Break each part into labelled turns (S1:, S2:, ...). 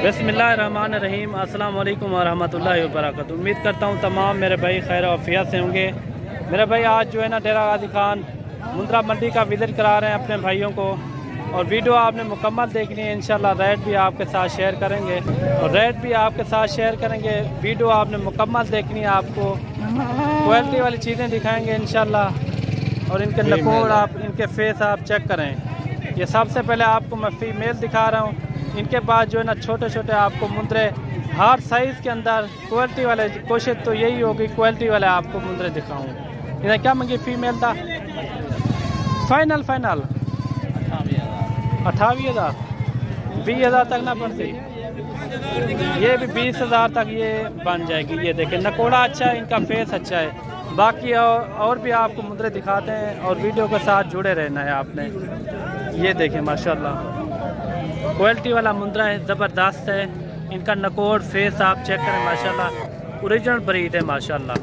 S1: बिस्मिल्लाहिर्रहमानिर्रहीम। अस्सलाम वालेकुम वरहमतुल्लाहि वबरकातुहू। उम्मीद करता हूँ तमाम मेरे भाई खैर आफियत से होंगे। मेरे भाई आज जो है ना डेरा गाजी खान मुंद्रा मंडी का विज़िट करा रहे हैं अपने भाइयों को, और वीडियो आपने मुकम्मल देखनी है। इंशाल्लाह रेट भी आपके साथ शेयर करेंगे वीडियो आपने मुकम्मल देखनी है, आपको क्वालिटी वाली चीज़ें दिखाएँगे इंशाल्लाह। और इनके नकोड़ आप इनके फेस आप चेक करें। ये सबसे पहले आपको मैं फीमेल दिखा रहा हूँ। इनके पास जो है ना छोटे छोटे आपको मुंद्रे हर साइज़ के अंदर क्वालिटी वाले, कोशिश तो यही होगी क्वालिटी वाले आपको मुंद्रे दिखाऊँ। इन्हें क्या मंगी फीमेल था? फाइनल 28,000 20,000 तक ना पड़ती, ये भी 20,000 तक ये बन जाएगी। ये देखें नकोड़ा अच्छा है, इनका फेस अच्छा है। बाकी और भी आपको मुंद्रे दिखाते हैं और वीडियो के साथ जुड़े रहना है आपने। ये देखें माशाल्लाह क्वालिटी वाला मुंद्रा है, ज़बरदस्त है। इनका नकोड़ फेस आप चेक करें माशाल्लाह, ओरिजिनल ब्रीड है माशाल्लाह।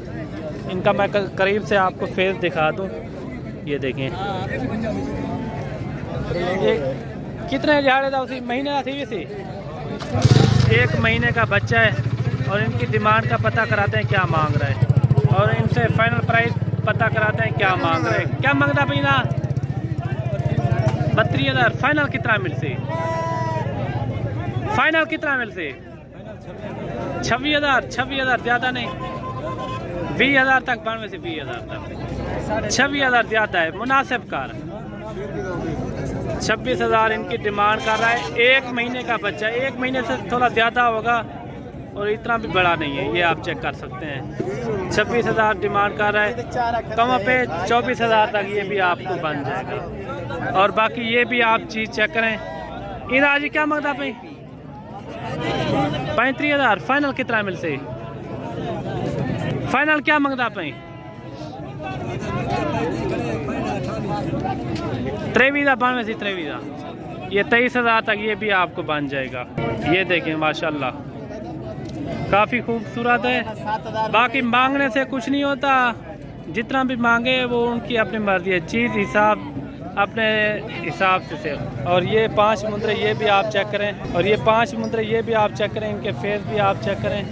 S1: इनका मैं करीब से आपको फेस दिखा दूं। ये देखें ये कितने झाड़े था, उसी महीने थी वैसे 1 महीने का बच्चा है। और इनकी डिमांड का पता कराते हैं क्या मांग रहे हैं, और इनसे फाइनल प्राइस पता कराते हैं क्या मांग रहे हैं। क्या मांगता भैया? 32,000। फाइनल कितना मिलती? फाइनल कितना मिलती? 26,000 ज़्यादा नहीं, 20,000 तक। 92 से 20,000 तक, 26,000 ज़्यादा है, मुनासिब कार। 26,000 इनकी डिमांड कर रहा है। 1 महीने का बच्चा, 1 महीने से थोड़ा ज़्यादा होगा और इतना भी बड़ा नहीं है। ये आप चेक कर सकते हैं। 26,000 डिमांड कर रहा है, कम पे 24,000 तक ये भी आपको बन जाएगा। और बाकी ये भी आप चीज़ चेक करें। इन आज क्या मांगता भाई? 35,000। फाइनल कितना मिल से? फाइनल क्या मांगता भाई? 93,000। ये 23,000 तक ये भी आपको बन जाएगा। ये देखें माशाल्लाह काफ़ी खूबसूरत है। बाकी मांगने से कुछ नहीं होता, जितना भी मांगे वो उनकी अपनी मर्जी है, चीज़ हिसाब अपने हिसाब से। और ये 5 मुंद्रे ये भी आप चेक करें, और ये 5 मुंद्रे ये भी आप चेक करें। इनके फेस भी आप चेक करें,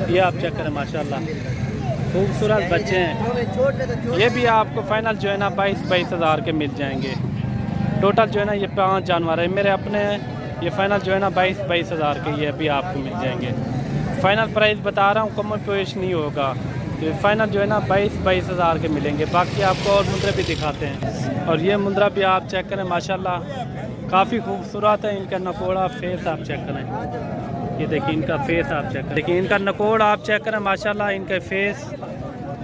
S1: ये आप चेक करें माशाल्लाह खूबसूरत बच्चे हैं। ये भी आपको फाइनल जो है ना 22,000 के मिल जाएंगे। टोटल जो है ना ये 5 जानवर है मेरे अपने हैं। ये फाइनल जो है ना 22,000 के ये भी आपको मिल जाएंगे। फाइनल प्राइस बता रहा हूँ, कम पेश नहीं होगा। तो फाइनल जो है ना 22,000 के मिलेंगे। बाकी आपको और मुंद्रे भी दिखाते हैं। और ये मुंद्रा भी आप चेक करें माशाल्लाह काफ़ी खूबसूरत है। इनका नकोड़ा फेस आप चेक करें। ये देखिए इनका फेस आप चेक करें, देखिए इनका नकोड़ आप चेक करें माशाल्लाह। इनका फेस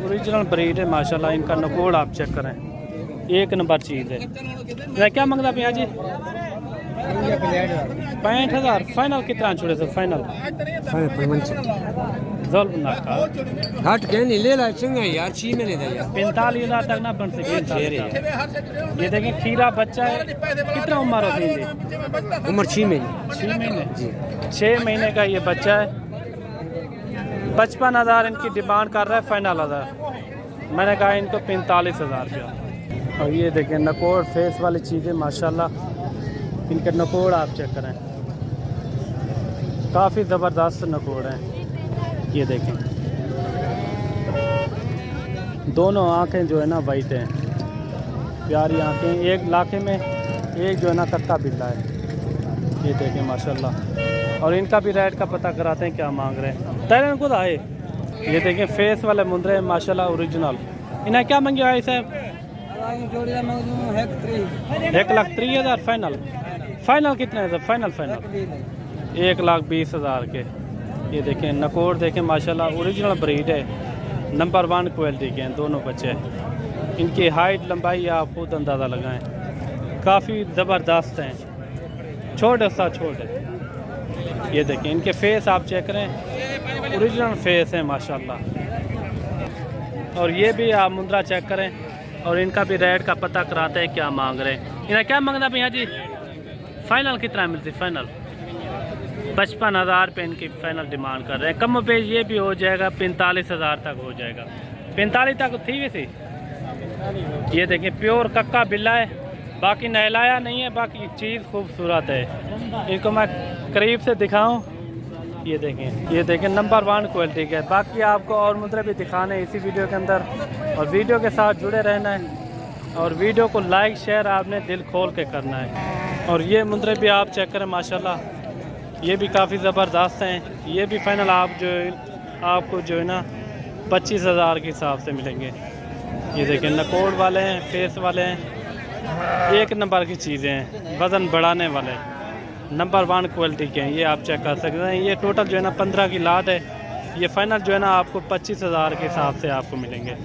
S1: ओरिजिनल ब्रीड है माशाल्लाह। इनका नकोड़ आप चेक करें, 1 नंबर चीज़ है। क्या मांगता भैया जी? 65,000। फाइनल कितना छोड़े सर? फाइनल 45,000 तक ना बन सके। ये देखिए खीरा बच्चा है। कितना उम्र होती है?
S2: उम्र 6 महीने।
S1: 6 महीने का ये बच्चा है। 55,000 इनकी डिमांड कर रहा है, फाइनल 1000। मैंने कहा इनको 45,000 रुपया। और ये देखें नकोड़ फेस वाली चीज़ें माशाल्लाह। इनके नकोड़ आप चेक करें, काफ़ी ज़बरदस्त नकोड़ हैं। ये देखें दोनों आँखें जो है ना वाइट हैं, प्यारी आँखें। एक लाखे में एक जो है ना कत्ता बिल्ला है। ये देखें माशाल्लाह। और इनका भी रेट का पता कराते हैं क्या मांग रहे हैं। तैरन खुद आए। ये देखें फेस वाले मुंद्रे हैं माशाल्लाह ओरिजिनल। इन्हें क्या मंगे भाई साहब? 1,03,000 फाइनल कितना है सर? फाइनल 1,20,000 के। ये देखें नकोड़ देखें माशाल्लाह ओरिजिनल ब्रीड है, नंबर 1 क्वालिटी के हैं दोनों बच्चे। इनकी हाइट लंबाई आप खुद अंदाज़ा लगाएं, काफ़ी ज़बरदस्त हैं, छोटे सा छोटे। ये देखें इनके फेस आप चेक करें, ओरिजिनल फेस है माशाल्लाह। और ये भी आप मुंद्रा चेक करें, और इनका भी रेट का पता कराते हैं क्या मांग रहे हैं। इन्हें क्या मांगता भैया जी? फाइनल कितना मिलती? फाइनल 55,000 पे इनकी फाइनल डिमांड कर रहे हैं। कम पे ये भी हो जाएगा, 45,000 तक हो जाएगा। 45 तक थी वैसे। ये देखिए प्योर कक्का बिल्ला है, बाकी नहलाया नहीं है, बाकी चीज़ खूबसूरत है। इनको मैं करीब से दिखाऊं, ये देखें नंबर 1 क्वालिटी का है। बाकी आपको और मुद्रे भी दिखाने हैं इसी वीडियो के अंदर, और वीडियो के साथ जुड़े रहना है, और वीडियो को लाइक शेयर आपने दिल खोल के करना है। और ये मुद्रे भी आप चेक करें माशाल्लाह, ये भी काफ़ी ज़बरदस्त हैं। ये भी फाइनल आपको जो है ना 25,000 के हिसाब से मिलेंगे। ये देखें नकोड़ वाले हैं, फेस वाले हैं, एक नंबर की चीज़ें हैं, वज़न बढ़ाने वाले नंबर 1 क्वालिटी के हैं। ये आप चेक कर सकते हैं। ये टोटल जो है ना 15 की लाट है। ये फाइनल जो है ना आपको 25,000 के हिसाब से आपको मिलेंगे।